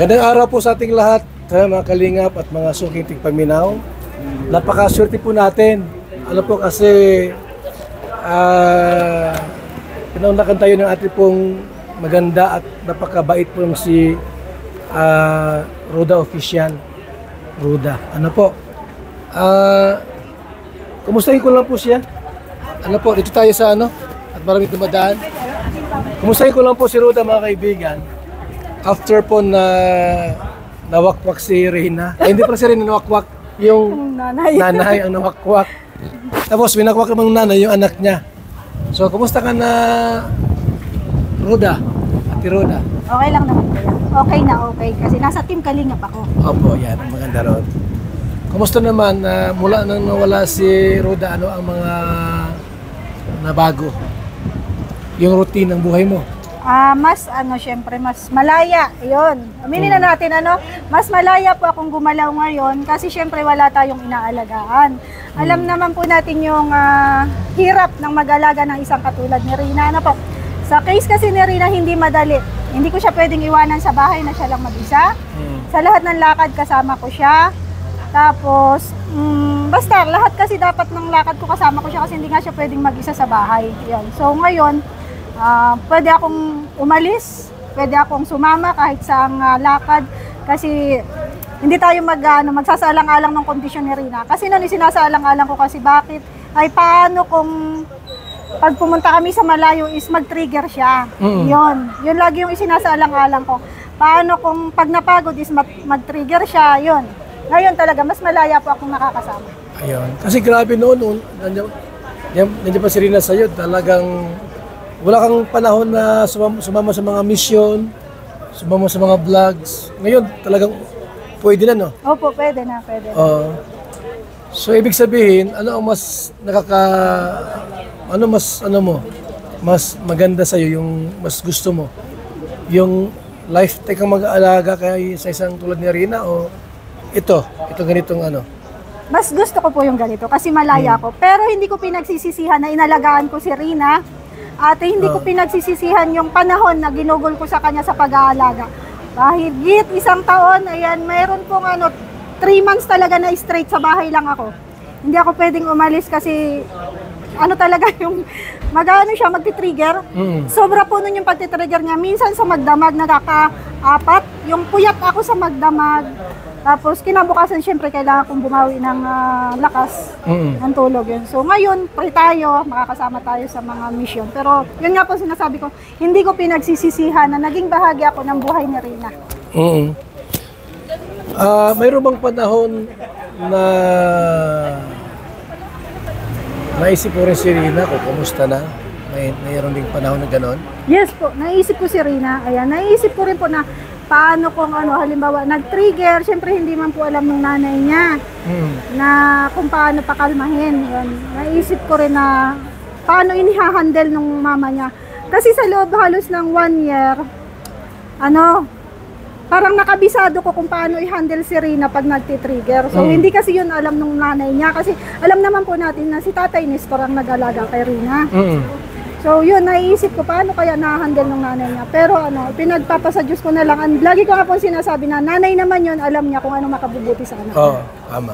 Magandang araw po sa ating lahat, mga kalingap at mga suking tigpaminaw. Napakaswerte po natin. Ano po kasi pinaunlakan tayo ng ating pong maganda at napakabait po si Roda Official. Roda, ano po? Kumustahin ko lang po siya. Ano po, dito tayo sa ano at maraming dumadaan. Kumustahin ko lang po si Roda, mga kaibigan. After po na nawakwak si Reyna, hindi pa si Reyna nawakwak, yung nanay ang nawakwak. Tapos winakwak namang nanay yung anak niya. So, kumusta ka na, Roda? Ate Roda? Okay lang naman po yan. Okay na okay. Kasi nasa Team Kalingap ako. Opo, yan. Maganda ron. Kumusta naman, mula nang nawala si Roda, ano ang mga nabago? Yung routine ng buhay mo? Syempre, mas malaya. Yun. Aminin na natin, mas malaya po akong gumalaw ngayon kasi syempre wala tayong inaalagaan. Alam naman po natin yung hirap ng mag-alaga ng isang katulad ni Rina. Sa case kasi ni Rina, hindi madali. Hindi ko siya pwedeng iwanan sa bahay na siya lang mag-isa. Sa lahat ng lakad, kasama ko siya. Tapos, basta, lahat kasi dapat ng lakad ko kasama ko siya kasi hindi nga siya pwedeng mag-isa sa bahay. Yan. So, ngayon, pwede akong umalis, pwede akong sumama kahit sa lakad kasi hindi tayo magsasaalang-alang ng kondisyon ni Rina. Kasi noon isinasaalang-alang ko kasi bakit ay paano kung pag pumunta kami sa malayo is mag-trigger siya. Yun lagi yung isinasaalang-alang ko. Paano kung pag napagod is mag-trigger siya, yun. Ngayon talaga, mas malaya po akong nakakasama. Ayun. Kasi grabe noon, nandiyan pa si Rina sa'yo, talagang wala kang panahon na sumama sa mga mission, sumama sa mga vlogs. Ngayon, talagang pwede na, no? Opo, pwede na. So, ibig sabihin, ano ang mas mas maganda sa'yo, yung mas gusto mo? Yung lifetime kang mag-aalaga kay sa isang tulad ni Rina o ito ganitong ano? Mas gusto ko po yung ganito kasi malaya ko. Pero hindi ko pinagsisisihan na inalagaan ko si Rina. At hindi ko pinagsisisihan yung panahon na ginugol ko sa kanya sa pag-aalaga. Higit isang taon, ayan, mayroon pong 3 months talaga na straight sa bahay lang ako. Hindi ako pwedeng umalis kasi talaga yung magti-trigger. Sobra po nun yung pagti-trigger niya. Minsan sa magdamag nakaka-4, yung puyat ako sa magdamag. Tapos kinabukasan syempre kailangan kong bumawi ng lakas ng tulog yun. So ngayon, pray tayo, makakasama tayo sa mga mission. Pero yun nga po sinasabi ko, hindi ko pinagsisisihan na naging bahagi ako ng buhay ni Rina. Mayroon bang panahon na naisip mo rin si Rina kung kumusta na? Mayroon ding panahon na gano'n? Yes po, naisip ko si Rina. Ayan, naisip ko rin po na paano kung halimbawa nag-trigger, syempre hindi man po alam ng nanay niya na kung paano pakalmahin. Yun. Naisip ko rin na paano inihahandle ng mama niya. Kasi sa loob halos ng 1 year, parang nakabisado ko kung paano i-handle si Rina pag nagti-trigger. So hindi kasi yun alam ng nanay niya kasi alam naman po natin na si Tatay Nestor ang nag-alaga kay Rina. So yun, naiisip ko paano kaya na-handle ng nanay niya. Pero pinagpapasa Diyos ko na lang. And lagi ko nga po sinasabi na nanay naman yun, alam niya kung ano makabubuti sa anak niya. Tama.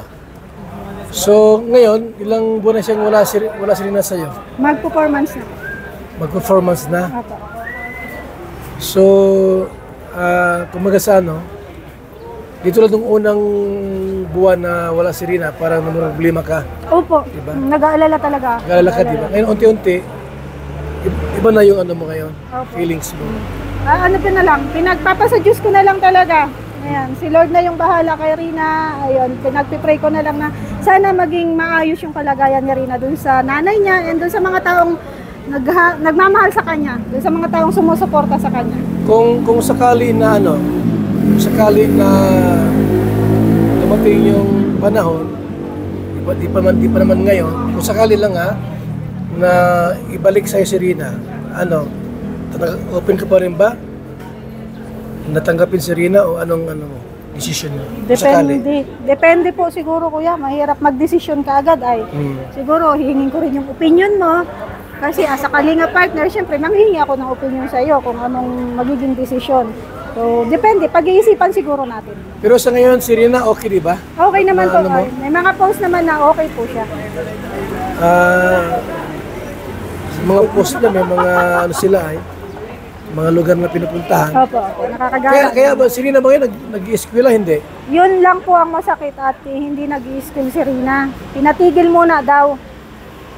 So ngayon, ilang buwan na siyang wala si Rina sa'yo? Mag-performance na. Mag-performance na? Opo. So, kumaga sa dito lang nung unang buwan na wala si Rina, parang problema ka. Opo, diba? Nag-aalala talaga. Nag-aalala ka, diba? Ngayon, unti-unti, iba na yung mo ngayon, feelings mo. Na lang, pinagpapasa Diyos ko na lang talaga. Ayan, si Lord na yung bahala kay Rina. Ayun, pinagpipray ko na lang na sana maging maayos yung kalagayan ni Rina dun sa nanay niya and dun sa mga taong nagmamahal sa kanya, dun sa mga taong sumusuporta sa kanya. Kung sakali na dumating yung panahon, di pa naman ngayon, kung sakali lang na ibalik sa'yo si Rina, open ka pa rin ba? Natanggapin si Rina o anong decision mo? Depende po siguro kuya, mahirap mag-desisyon ka agad ay. Siguro hihingin ko rin yung opinion mo. Kasi as a Kalinga partner, syempre manghihingi ako ng opinion sa iyo kung anong magiging desisyon. So, depende. Pag-iisipan siguro natin. Pero sa ngayon, si Rina, okay, di ba? Okay naman po. Ano mo? May mga post naman na okay po siya. Sa mga post na, may mga ano sila ay, mga lugar na pinupuntahan. Opo. Nakakagala. Kaya ba, si Rina ba ngayon nag-i-eskwela? Hindi. Yun lang po ang masakit at hindi nag-i-school si Rina. Pinatigil muna daw.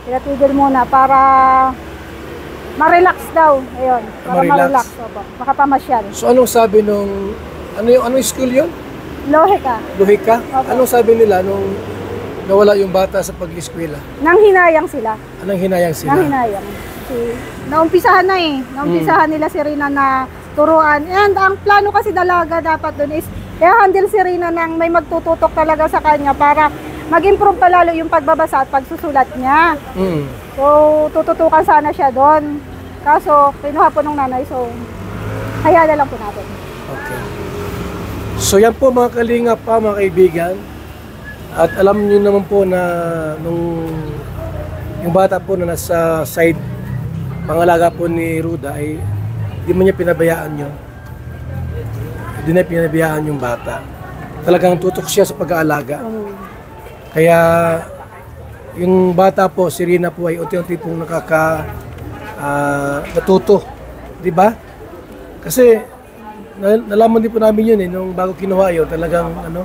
Pinatigil muna para ma-relax daw. Ayun. Para Ma-relax. Opo. Makapamasyal. So anong sabi nung, anong school yun? Loheka. Luhika? Opo. Anong sabi nila nung nawala yung bata sa pag-eskwela? Nang hinayang sila. Anong hinayang sila? Nang hinayang. Naumpisahan na eh. Naumpisahan nila si Rina na turuan. And ang plano kasi dalaga dapat dun is i-handle si Rina ng may magtututok talaga sa kanya para mag-improve palalo yung pagbabasa at pagsusulat niya. So, tututukan sana siya doon. Kaso, kinuha po nung nanay. So, hayaan na lang po natin. Okay. So yan po mga kalingap pa, mga kaibigan. At alam niyo naman po na nung yung bata po na nasa side pangalaga po ni Ruda ay di man niya pinabayaan yun. Hindi na pinabayaan yung bata. Talagang tutok siya sa pag-aalaga. Kaya yung bata po, si Rina po ay unti-unti pong natuto. Di ba? Kasi nalaman din po namin yun nung bago kinuha yun, talagang ano,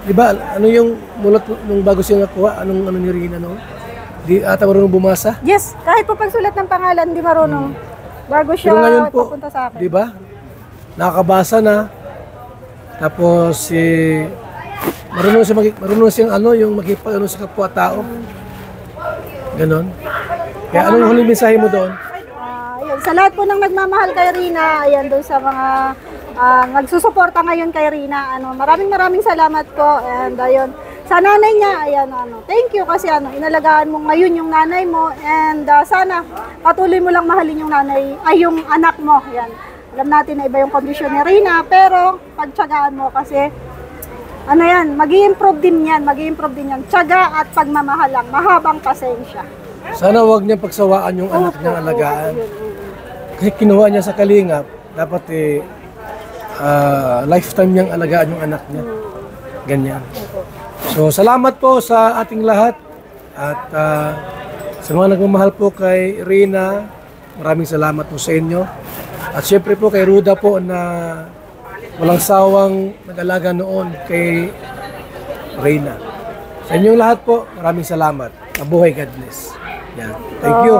di ba, ano yung mulat nung bago siya nakuha, ano ni Rina no? Di ata marunong bumasa? Yes, kahit po pagsulat ng pangalan, di marunong. Bago siya Pero ngayon po, papunta sa akin. di ba? Nakakabasa na. Tapos marunong siyang ano, yung makipag sa kapwa-tao. Ganon. Kaya anong huling mensahe mo doon? Ayun, sa lahat po ng nagmamahal kay Rina, ayan doon sa mga nagsusuporta ngayon kay Rina, maraming salamat po. And ayun, sa nanay niya, ayan, thank you kasi inalagaan mo ngayon yung nanay mo and sana patuloy mo lang mahalin yung nanay, ay yung anak mo. Ayan. Alam natin na iba yung kondisyon ni Rina, pero pagtiyagaan mo kasi mag-i-improve din yan, tiyaga at pagmamahal lang, mahabang pasensya. Sana wag niya pagsawaan yung anak niyang alagaan. Kasi kinuha niya sa kalingap, dapat lifetime niyang alagaan yung anak niya. Ganyan. So, salamat po sa ating lahat at sa mga nagmamahal po kay Rina, maraming salamat po sa inyo. At syempre po kay Ruda po na walang sawang nag-alaga noon kay Rina. Sa inyong lahat po, maraming salamat. Mabuhay, God bless. Yan. Thank you.